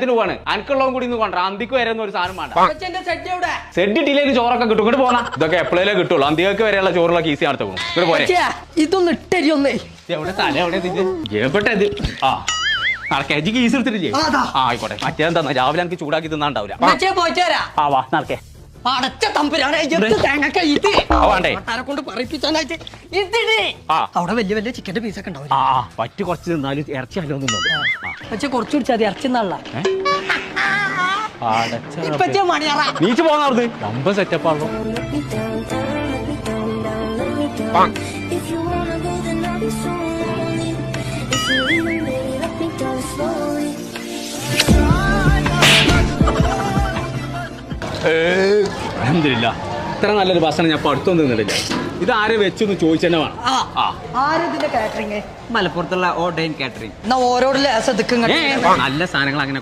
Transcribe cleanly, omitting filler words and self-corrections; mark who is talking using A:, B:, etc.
A: കല്യാണത്തിന് പോവാണ്. അനക്കുള്ളതും കൂടി ഇന്ന് കൊണ്ടുവരാം. അന്തിക്ക് വരെ ഒരു സാധനം വേണ്ട. സെഡ് ഇട്ടിലേക്ക് ചോറൊക്കെ കിട്ടും. ഇങ്ങോട്ട് പോന്നാ. ഇതൊക്കെ എപ്പോഴേ കിട്ടുള്ളൂ. അന്തികൾക്ക് വരെയുള്ള ചോറുള്ള കീസി നടത്തു പോകും. ഇങ്ങോട്ട് പോരെ.
B: ഇതൊന്ന് ഇട്ടരിയൊന്നേ.
A: എവിടെ തല എവിടെ എപ്പെട്ടത്? ആ നടക്കേ കീസ് എടുത്തിട്ട് ആയിക്കോട്ടെ. മറ്റേന്താ രാവിലെ എനിക്ക് ചൂടാക്കി തിന്നാണ്ടാവില്ല. ആ വാ നടക്കേ.
B: അടച്ച തമ്പുരാനെ കൊണ്ട് പറയിപ്പിച്ചാനായിട്ട് അവിടെ വലിയ വലിയ ചിക്കന്റെ പീസൊക്കെ ഉണ്ടാവും.
A: പറ്റ് കുറച്ച് തിന്നാലും ഇറച്ചി അല്ലോ
B: പക്ഷെ കുറച്ച് കുടിച്ചാൽ മതി. ഇറച്ചി നല്ല
A: നീച്ച് പോന്നവിടുന്ന് നമ്പ സെറ്റപ്പാണല്ലോ. അൽഹംദുലില്ലാ ഇത്ര നല്ലൊരു ഭക്ഷണം ഞാൻ അടുത്തൊന്നും നിന്നിട്ടില്ല. ഇത് ആരെ വെച്ചൊന്ന് ചോദിച്ചെന്നെ വേണം.
B: കാറ്ററിംഗ്
A: മലപ്പുറത്തുള്ള ഓർഡൈൻ കാറ്ററിംഗ്.
B: ഓരോട്
A: നല്ല സാധനങ്ങൾ അങ്ങനെ